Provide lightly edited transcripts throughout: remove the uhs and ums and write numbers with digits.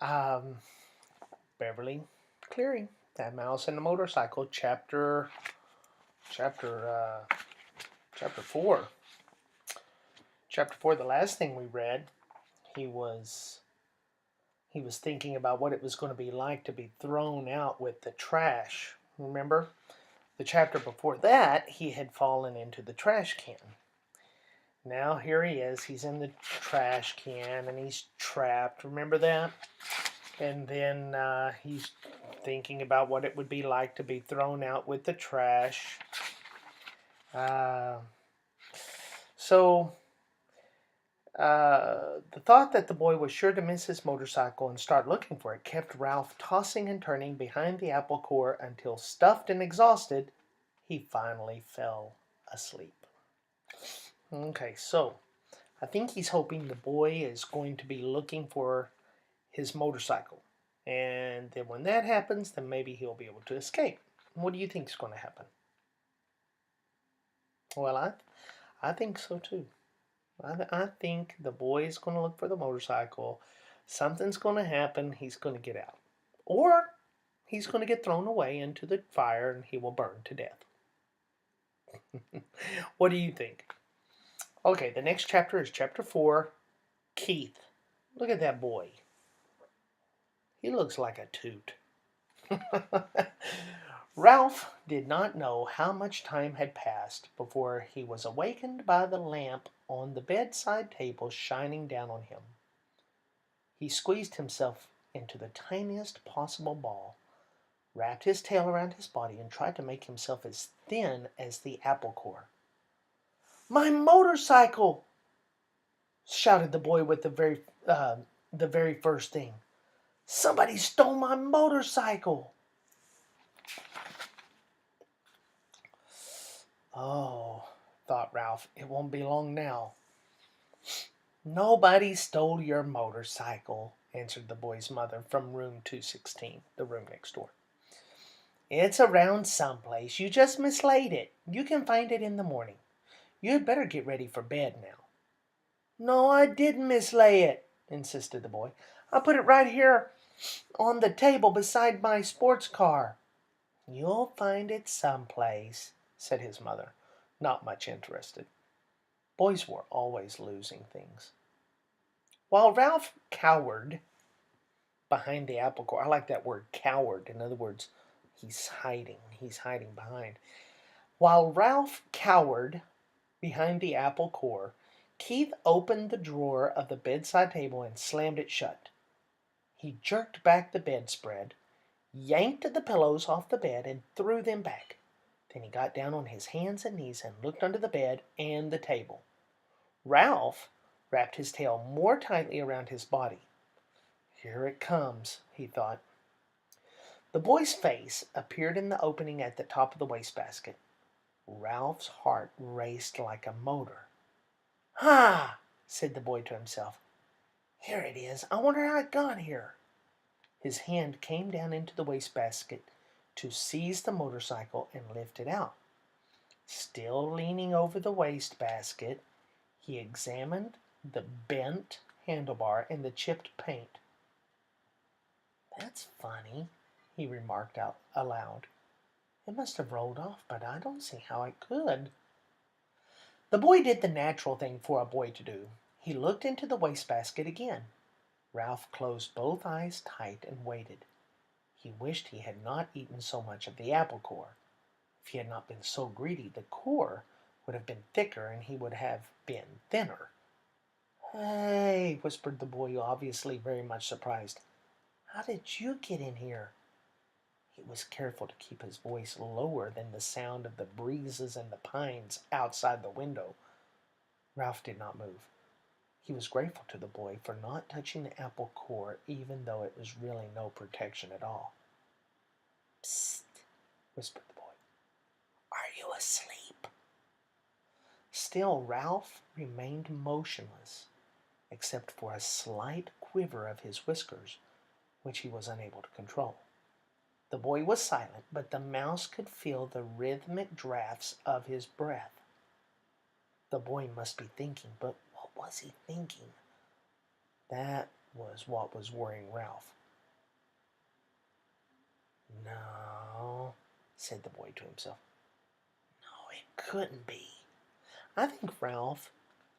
Um, Beverly Cleary, That Mouse and the Motorcycle, chapter, uh, chapter 4. Chapter 4, the last thing we read, he was he was thinking about what it was going to be like to be thrown out with the trash. Remember? The chapter before that, he had fallen into the trash can. Now here he is. He's in the trash can and he's trapped. Remember that? And then he's thinking about what it would be like to be thrown out with the trash. Uh, so the thought that the boy was sure to miss his motorcycle and start looking for it kept Ralph tossing and turning behind the apple core until, stuffed and exhausted, he finally fell asleep. Okay, so I think he's hoping the boy is going to be looking for his motorcycle. And then when that happens, then maybe he'll be able to escape. What do you think is going to happen? Well, I think so too. I think the boy is going to look for the motorcycle. Something's going to happen. He's going to get out. Or he's going to get thrown away into the fire and he will burn to death. What do you think? Okay, the next chapter is chapter 4, Keith. Look at that boy. He looks like a toot. Ralph did not know how much time had passed before he was awakened by the lamp on the bedside table shining down on him. He squeezed himself into the tiniest possible ball, wrapped his tail around his body, and tried to make himself as thin as the apple core. "My motorcycle!" shouted the boy with the very first thing. "Somebody stole my motorcycle!" Oh, thought Ralph, it won't be long now. "Nobody stole your motorcycle," answered the boy's mother from room 216, the room next door. "It's around someplace. You just mislaid it. You can find it in the morning. You'd better get ready for bed now." "No, I didn't mislay it," insisted the boy. "I put it right here on the table beside my sports car." "You'll find it someplace," said his mother, not much interested. Boys were always losing things. While Ralph cowered behind the apple core, I like that word, coward. In other words, he's hiding. He's hiding behind. While Ralph cowered behind the apple core, Keith opened the drawer of the bedside table and slammed it shut. He jerked back the bedspread, yanked the pillows off the bed, and threw them back. Then he got down on his hands and knees and looked under the bed and the table. Ralph wrapped his tail more tightly around his body. "Here it comes," he thought. The boy's face appeared in the opening at the top of the wastebasket. Ralph's heart raced like a motor. "Ha!" said the boy to himself. "Here it is. I wonder how it got here." His hand came down into the wastebasket to seize the motorcycle and lift it out. Still leaning over the wastebasket, he examined the bent handlebar and the chipped paint. "That's funny," he remarked out aloud. "It must have rolled off, but I don't see how it could." The boy did the natural thing for a boy to do. He looked into the wastebasket again. Ralph closed both eyes tight and waited. He wished he had not eaten so much of the apple core. If he had not been so greedy, the core would have been thicker and he would have been thinner. "Hey," whispered the boy, obviously very much surprised. "How did you get in here?" He was careful to keep his voice lower than the sound of the breezes and the pines outside the window. Ralph did not move. He was grateful to the boy for not touching the apple core, even though it was really no protection at all. "Psst," whispered the boy. "Are you asleep?" Still Ralph remained motionless, except for a slight quiver of his whiskers, which he was unable to control. The boy was silent, but the mouse could feel the rhythmic drafts of his breath. The boy must be thinking, but what was he thinking? That was what was worrying Ralph. No, said the boy to himself. No, it couldn't be. I think Ralph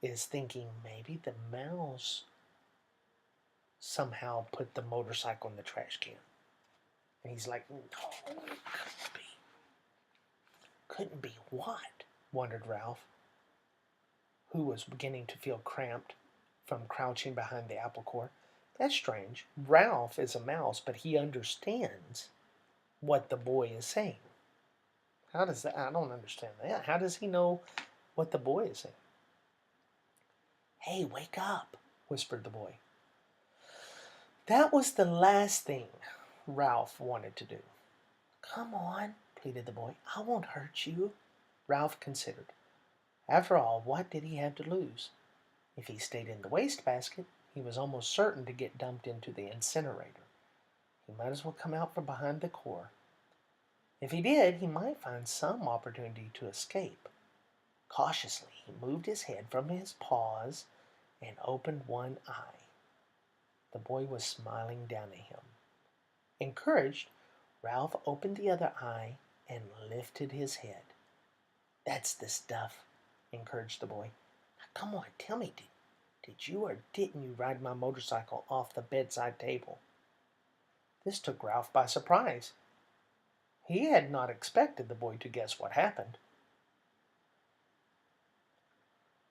is thinking maybe the mouse somehow put the motorcycle in the trash can. And he's like, no, it couldn't be. Couldn't be what? Wondered Ralph, who was beginning to feel cramped from crouching behind the apple core. That's strange. Ralph is a mouse, but he understands what the boy is saying. How does that? I don't understand that. How does he know what the boy is saying? Hey, wake up, whispered the boy. That was the last thing Ralph wanted to do. Come on, pleaded the boy. I won't hurt you. Ralph considered. After all, what did he have to lose? If he stayed in the wastebasket, he was almost certain to get dumped into the incinerator. He might as well come out from behind the core. If he did, he might find some opportunity to escape. Cautiously, he moved his head from his paws and opened one eye. The boy was smiling down at him. Encouraged, Ralph opened the other eye and lifted his head. That's the stuff, encouraged the boy. Now, come on, tell me, did you or didn't you ride my motorcycle off the bedside table? This took Ralph by surprise. He had not expected the boy to guess what happened.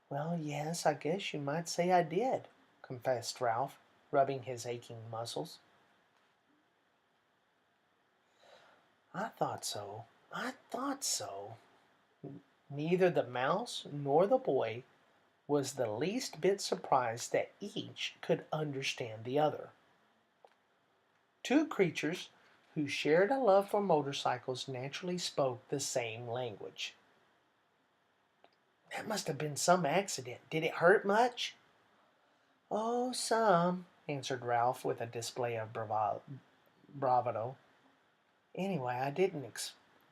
Well, yes, I guess you might say I did, confessed Ralph, rubbing his aching muscles. I thought so. Neither the mouse nor the boy was the least bit surprised that each could understand the other. Two creatures who shared a love for motorcycles naturally spoke the same language. That must have been some accident. Did it hurt much? Oh, some, answered Ralph with a display of bravado. Anyway, I didn't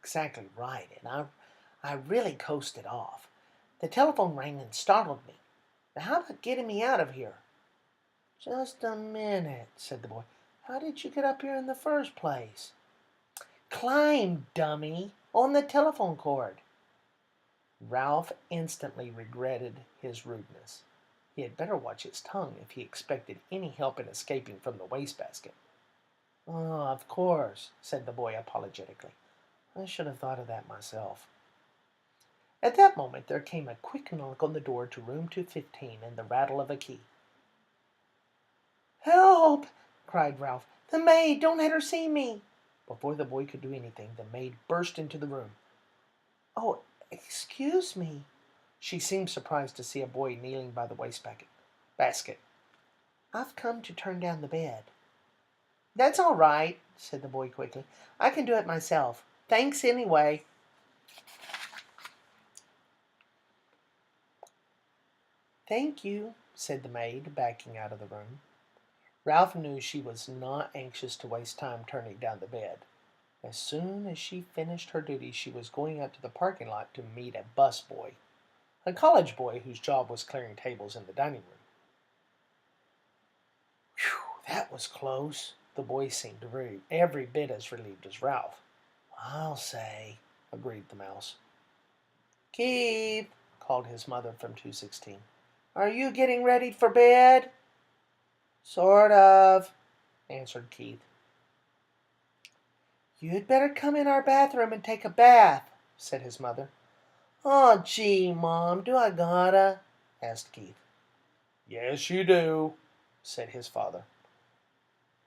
exactly ride it. I really coasted off. The telephone rang and startled me. Now, how about getting me out of here? Just a minute, said the boy. How did you get up here in the first place? Climb, dummy, on the telephone cord. Ralph instantly regretted his rudeness. He had better watch his tongue if he expected any help in escaping from the wastebasket. Oh, of course, said the boy apologetically. I should have thought of that myself. At that moment there came a quick knock on the door to room 215 and the rattle of a key. Help! Cried Ralph. The maid! Don't let her see me! Before the boy could do anything, the maid burst into the room. Oh, excuse me. She seemed surprised to see a boy kneeling by the basket. I've come to turn down the bed. That's all right, said the boy quickly. I can do it myself. Thanks anyway. Thank you, said the maid, backing out of the room. Ralph knew she was not anxious to waste time turning down the bed. As soon as she finished her duty, she was going out to the parking lot to meet a bus boy, a college boy whose job was clearing tables in the dining room. Whew, that was close. The boy seemed every bit as relieved as Ralph. I'll say, agreed the mouse. Keith, called his mother from 216. Are you getting ready for bed? Sort of, answered Keith. You'd better come in our bathroom and take a bath, said his mother. Oh, gee, Mom, do I gotta? Asked Keith. Yes, you do, said his father.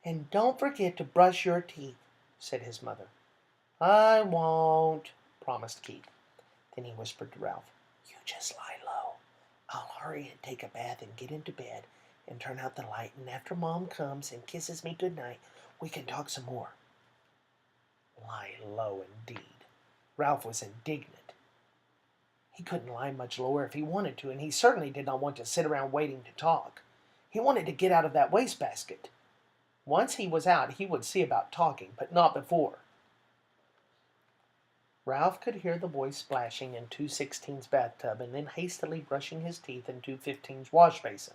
And don't forget to brush your teeth, said his mother. I won't, promised Keith. Then he whispered to Ralph, You just lie low. I'll hurry and take a bath and get into bed and turn out the light, and after Mom comes and kisses me goodnight, we can talk some more. Lie low indeed. Ralph was indignant. He couldn't lie much lower if he wanted to, and he certainly did not want to sit around waiting to talk. He wanted to get out of that wastebasket. Once he was out, he would see about talking, but not before. Ralph could hear the boy splashing in 216's bathtub and then hastily brushing his teeth in 215's wash basin.